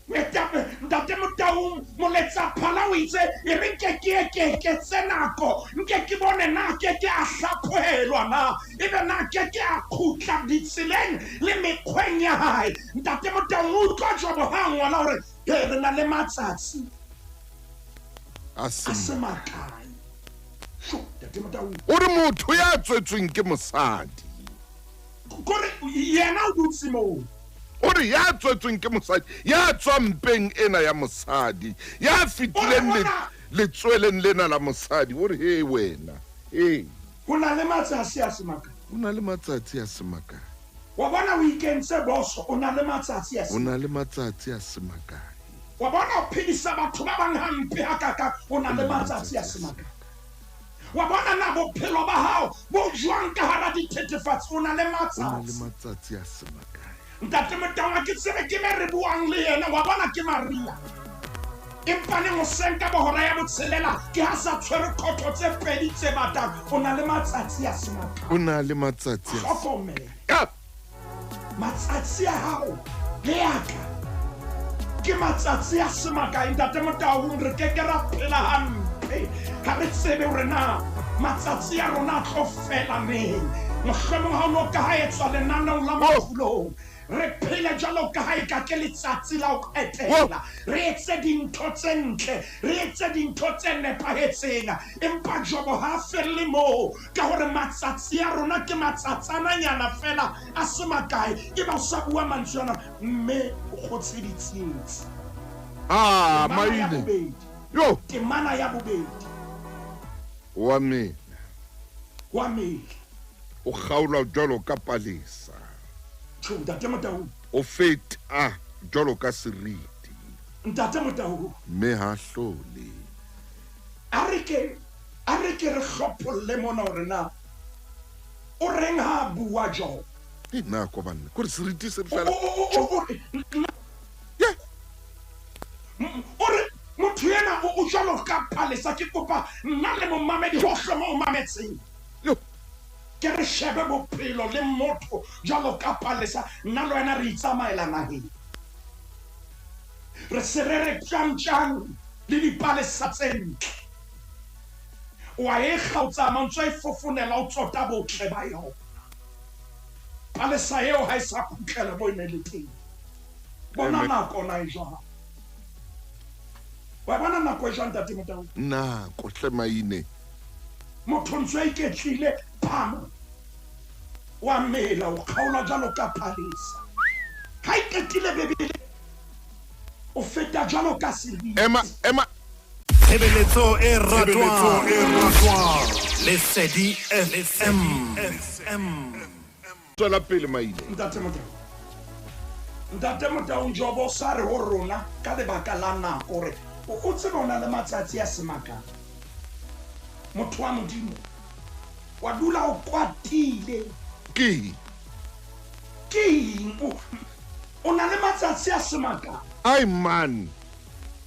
Ntate Motaung moletsaphala o itse e re ke nako nke ke bone na ke a hlaphohelwa na ebe na ke a khutla ditseleng le mekgweng ya hae. Ntate Motaung o utlwa Jobo ha ngwala hore re na le matsatsi a se makae. Ntate Motaung O re motho ya tswetsweng ke mosadi. kore yena o dutse moo. O re ya tswetsweng ke mosadi ya tswampeng ena ya mosadi ya fitileng letsweleng lena la mosadi. O re he wena ho na le matsatsi a se makae. O na le matsatsi a se makae. Wa bona o ikentse boso o na le matsatsi a se. O na le matsatsi a se makae. Wa bona o phedisa batho ba bang hampe hakaka o na le matsatsi a se makae. Wa bona na bophelo ba hao bo jwang ka hara dithethefatsi o na le matsatsi a se makae. Ntate Motaung ke tsebe ke me re buang le yena wa bona ke Maria. Empa ne moseng ka bohora ya botshelela ke ha sa tshwere khotho tse pedi tse batang o na le matsatsi a se makae. O na le matsatsi a se makae. Matsatsi a hao le yaka ke matsatsi a se makae. Ntate Motaung re ke ra phela hampe ha re tsebe hore na matsatsi a rona tlo fela neng. Mohlomong ha o no ka ha etswa lenanong la makgulong re phele jalo ka ha e ka ke letsatsi la ho qetela. Re etse dintho tse ntle, re etse dintho tse nepahetseng. Empa Jobo ha felle moo ka hore matsatsi a rona ke matsatsananyana fela a se makae. E ba sa bua mantswe ana mme o khotse ditshintsi. Maile temana ya bobedi wa me o kgaola jwalo ka palesa. Ntate Motaung O feta jwalo ka seriti. Ntate Motaung me ha hlole. A re ke re hlopolle mona hore na o reng ha bua Jobo. Na ko banna ko re seriti se fela. Ore motho yena o jwalo ka palesa ke kopa nna le momamedi ho hloma o mametseng. Ke re shebe bophelo le motho jwalo ka palesa nna le wena re itsamaelana naheng. Re se re tjantjang le dipalesa tse ntle. Wa e kgautsa mantswe e fofonela o tsota botle ba yona. Palesa eo ha e sa kgutlela mo ene le teng. Bona nako na e jwang. Wa bona nako e jwang Ntate Motaung. Na ko hlemaine motho ntse iketlile phama wa mela o kgaola jalo ka palesa. Ha iketile bebele o feta jalo ka seriti. Emma Tshebeletso e ratwang. Lesedi FM. tswela pele Maine. Ntate Motau Njobo sa re ho rona ka lebaka la nako gore o tseba ona le matsatsi a semaka motho wa modimo wa dula o kwatile Ke o na le matsatsi a semaka ai man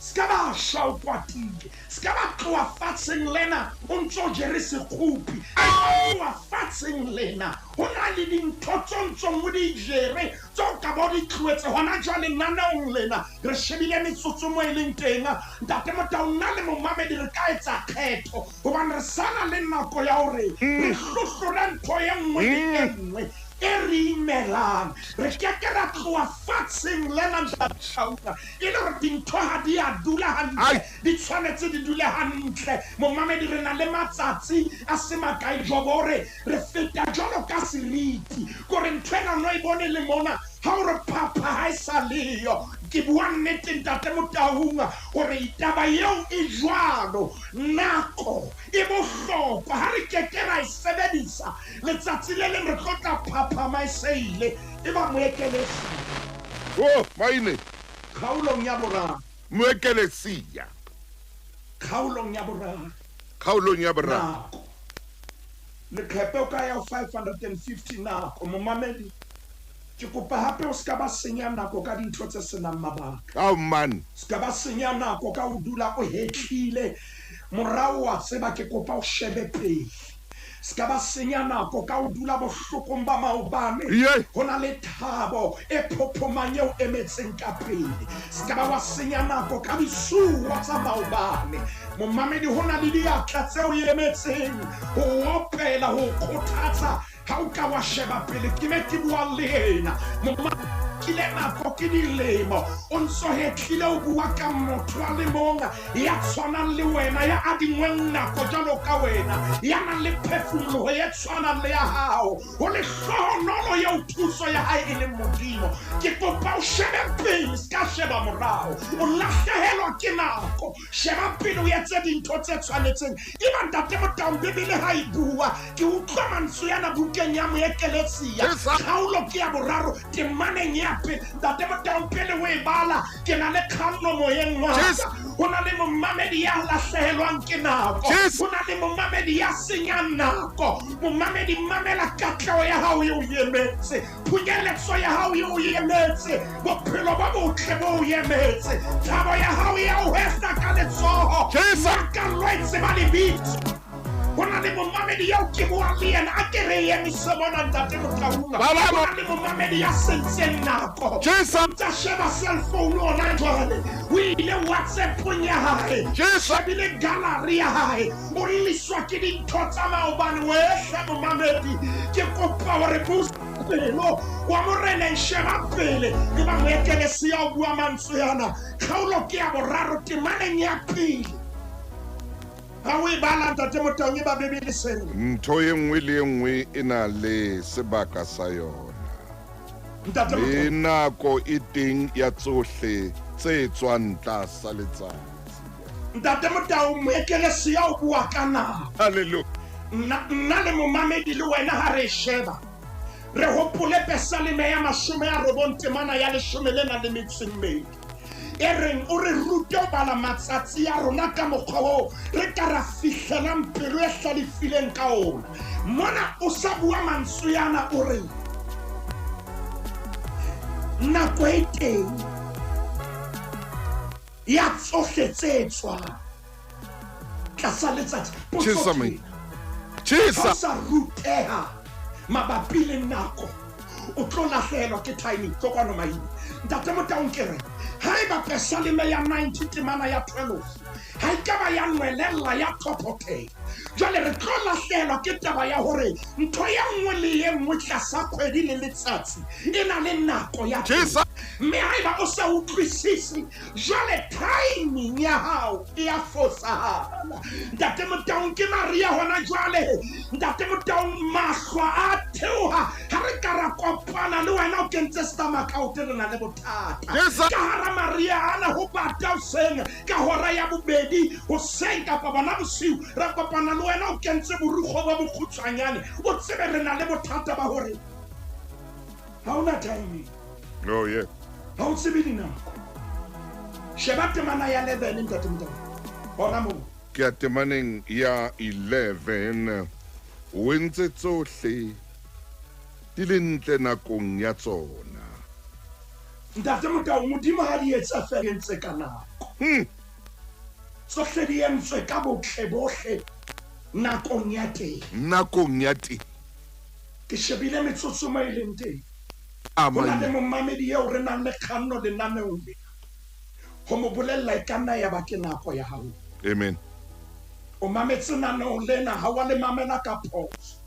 ska ba sha o kwatile ska ba tloa fatsheng lena o ntso jere sekhupi tloa fatsheng lena ho na le dintho tsontso mo di jere tso ka bo di tlwetse hona jwale nanaong lena re shebile metsotso mo e leng teng Ntate Motau nna le momamedi re ka etsa kgetho hobane re sana le nako ya hore re hlohlora ntho e nngwe le e nngwe e melang re ke ra tloa fatsheng lena ntatšhauna e le gore dintho ha di a dula hantle di tshwanetse di dule hantle momamedi re na le matsatsi a semakai Jobore re feta jalo ka seriti gore ntho ena no e bone le mona ha o re papa ha e sa leyo ke bua nnete Ntate Motaunga gore itaba yeo e jwalo nako e bohlokwa ha re ke ra e sebedisa letsatsi le leng re tlotla papa maeseile e ba moekelesi Maine kgaolong ya boraro moekelesia kgaolong ya boraro kgaolong ya boraro nako lekgepe o ka ya 550 nako momamedi ke kopa hape o ska ba senya nako ka dintho tse senang mabaka man ska ba senya nako ka o dula o hetlile morao wa tseba ke kopa o shebe pele ska ba senya nako ka o dula bohlokong ba maobane hona le thabo e phophomang eo emetseng ka pele ska ba wa senya nako ka disuwa tsa maobane momamedi hona le diatla tseo e emetseng ho opela ho kgothatsa ha o ka wa sheba pele ke me ke bua le ena kile nako ke dilemo o ntso hetlile o bua ka motho a le monga ya tshwanang le wena ya adingweng nako jalo ka wena ya nang le phefumoloho e tshwanang le ya hao o le hlohonolo ya thuso ya hae e le modimo ke kopa o shebe pele ska sheba morao o lahlehelwa ke nako sheba pele o etse dintho tse tshwanetseng e ba Ntate Motau Bibele ha e bua ke utlwa mantswe yana bukeng ya moekelesia kgaolo ke ya boraro ke maneng ya Ntate Motau pele o e bala ke na le kganno moyeng wa ho na le momamedi ya lahlehelwang ke nako ho na le momamedi ya senyang nako momamedi mamela katleho ya hao eo e emetse phunyelletso ya hao eo e emetse bophelo ba botle bo o emetse thabo ya hao ya ho hesta ka letsoho ka lwetse ba lebitso hona le momamedi ya ke bua le yena a ke re ye misebona Ntate Motaunga hona le momamedi ya sentseng nako tsa sheba cellphone ona jwale o ile WhatsApp-ong ya hae shebile gallery ya hae o liswa ke dintho tsa maobane wehle momamedi ke kopa hore pelo wa morena sheba pele ke ba moekelesia o bua mantswe yana kgaolo ke ya boraro ke maneng ya pele ha o e bala Ntate Motau ba Bibele sena ntho e nngwe le e nngwe e na le sebaka sa yona le nako e teng ya tsohle tse tswang tlasa letsatsi Ntate Motau moekelesia o bua ka nako haleluya nna le momamedi le wena ha re sheba re hopole Psalme ya 90 ya 12 ereng o re rute o bala matsatsi ya rona ka mokgwa o re ka ra fihlelang pelo e hlalefileng ka ona mona o sa bua mantswe yana o re nako e teng ya tsohle tse tswang tlasa letsatsi Tshisa sa ruteha mabapi le nako o tlo lahlehelwa ke timing tlokwano maine Ntate Motau nkere haeba Psalme ya 90 temana ya 12 ha ikaba ya nwelella ya thopothe jwale re tlo lahlehelwa ke taba ya hore ntho ya nngwe le ye nngwe tlasa kgwedi le letsatsi e na le nako ya mme haeba o sa utlwisisi jwale timing ya hao e a fosahala Ntate Motau ke Maria hona jwale Ntate Motau mahlo a theoha ha re ka ra kopana le wena o kentse zama ka o re na le bothata Yes, sir. ka hara Mariana ho bata o seng ka hora ya bobedi ho seng ka pa bona bosiu ra kopana le wena o kentse borukgo ba bokhutswanyane o tsebe re na le bothata ba hore ha ona time Oh, yeah. ha o tsebe dinako sheba temana ya 11 ntate motho bona mo Ke a temaneng ya 11 o entse tsohle di le ntle nakong ya tsona. ntate motho modimo ha di etsa ferentse ka nako tsohle di entswe ka bohle nakong ya teng Nakong ya teng. ke shebile metsotso mo e leng teng A ho na le manye. mommamedi eo re nang le kganno lenaneong lena ho mo bolella e ka nna ya ba ke nako ya hao Amen. o mametse naneong lena ha wa le mamela ka phoso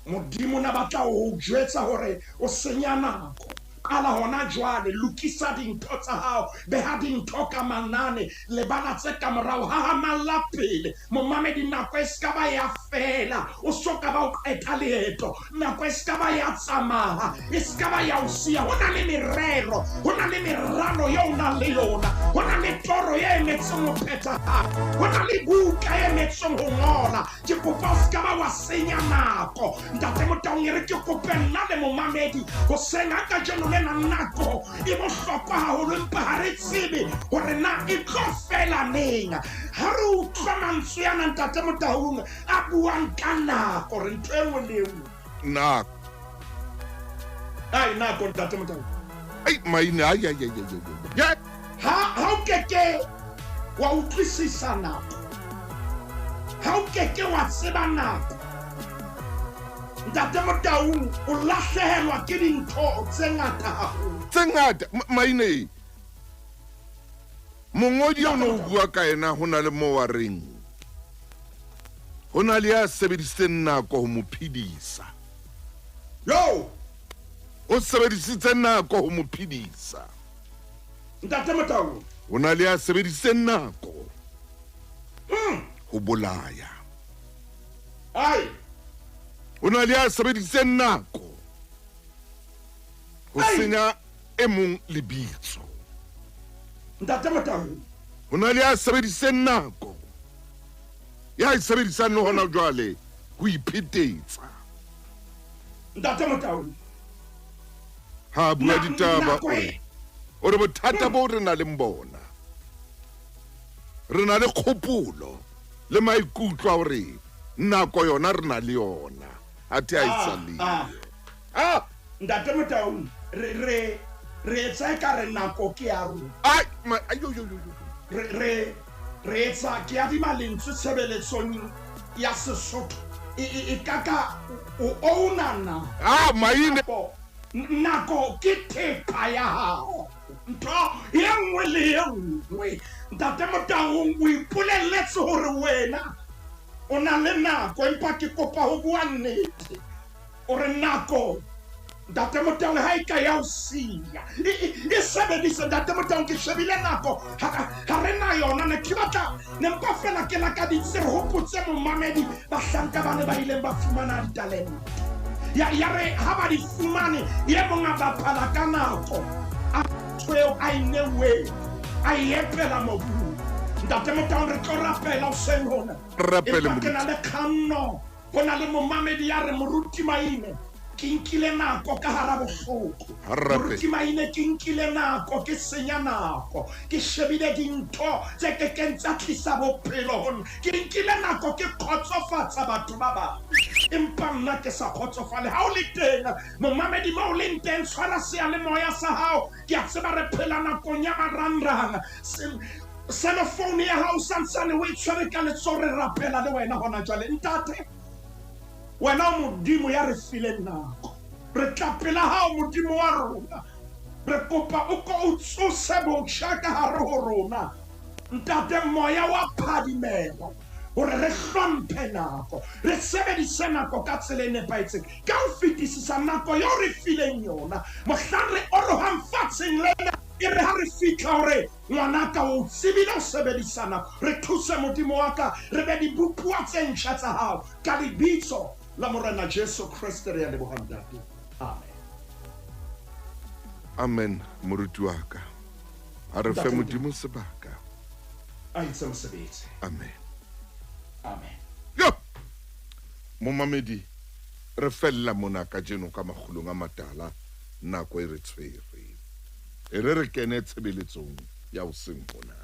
modimo na batla o jwetsa hore o senya nako qala hona jwale lokisa dintho tsa hao beha dintho ka manane lebala tse ka morao hahamalla pele momamedi nako e ska ba ya fela o soka ba o qeta leeto nako e ska ba ya tsamaya e ska ba ya o sia ho na le merero ho na le meralo yo o nang le yona ho na le toro ye emetseng ho phethahala ho na le buka e emetseng ho ngola ke kopa o ska ba wa senya nako ntate Motau re ke kope nna le momamedi ho senga ka jeno lena nako e bohlokwa haholo empa ha re tsebe hore na e tlo fela neng ha re utlwa mantswe yana ntate Motau a buang ka nako re ntho e nngwe le e nngwe Na. ai nako ntate Motau Ai maine ai ai ai. Ya. ha o keke wa utlwisisa nako ha o keke wa tseba nako ntate Motau o lahlehelwa ke dintho tse ngata haholo Tsengata maine. Mongodi o no bua ka ena hona le mo wa reng. Hona le ya sebedisitseng nako ho mo phidisa. yo O sebedisitse nako ho mo phidisa. ntate Motau Hona le ya sebedisitseng nako ho bolaya. ai Hona le ya sebedisitseng nako ho Ai. senya e mong lebitso. ntate Motau Hona le ya sebedisitseng nako ya e sebedisang le hona jwale ho iphetetsa. ntate Motau Ha bua Na- ditaba nako e- o re bothata bo re na le bona. Re na le kgopolo le maikutlo a hore nako yona re na le yona. Athe a isale. Ah, ntate Motau re etsa ka re nako ke ya rona ai ayo yo. re etsa ke adima lentswe tshebeletsong ya Sesotho e kaka o ouna nako Ah, maine. nako ke thepa ya hao ntho e nngwe le e nngwe ntate Motau o ipolelletse hore wena o na le nako empa ke kopa ho bua nnete o re nako ntate Motau ha e ka ya o siya e sebedise ntate Motau ke shebile nako ha re na yona ne ke batla ne mpa fela ke lakaditse re hopotse momamedi bahlanka ba ne ba ileng ba fumana ditalente ya re ha ba di fumane ye monga ba phala ka nako a tsweo a inewe a yepela mobu ntate Motau re tlo rapela o seng hona Rapele empa ke na le kganno ho na le momamedi ya re moruti maine ke nkile nako ka hara bohloko Harape. moruti maine ke nkile nako ke senya nako ke shebile dintho tse ke kentsa tlisa bophelo hona ke nkile nako ke khotsofatsa batho ba bang empa nna ke sa khotsofale ha o le teng momamedi mo o leng teng tshwara seyalemoya sa hao ke a tseba re phela nakong ya marangrang cellphone ya hao santsane o e tshwere ka letsoho re rapela le wena hona jwale ntate wena o modimo ya re fileng nako re tla pela hao modimo wa rona re kopa o ko o tsose botjha ka hare ho rona ntate moya wa phadimelo hore re hlomphe nako re sebedise nako ka tsela e nepahetseng ka ho fetisisa nako eo re fileng yona mohlang re orohang fatsheng lena e re ha re fihla hore ngwanaka o tsebile ho sebedisa nako re thuse modimo wa ka re be dibupuwa tse ntjha tsa hao ka lebitso la morena Jesu Kriste re ya leboha ntate amen Amen, moruti wa ka. A re fe Modimo sebaka. a itse mosebetsi. Amen. Amen. Yo! Momamedi, re fella mona ka jeno ka makgulong a matala nako e re tshwere. E re kene tshebeletsong ya hoseng mona.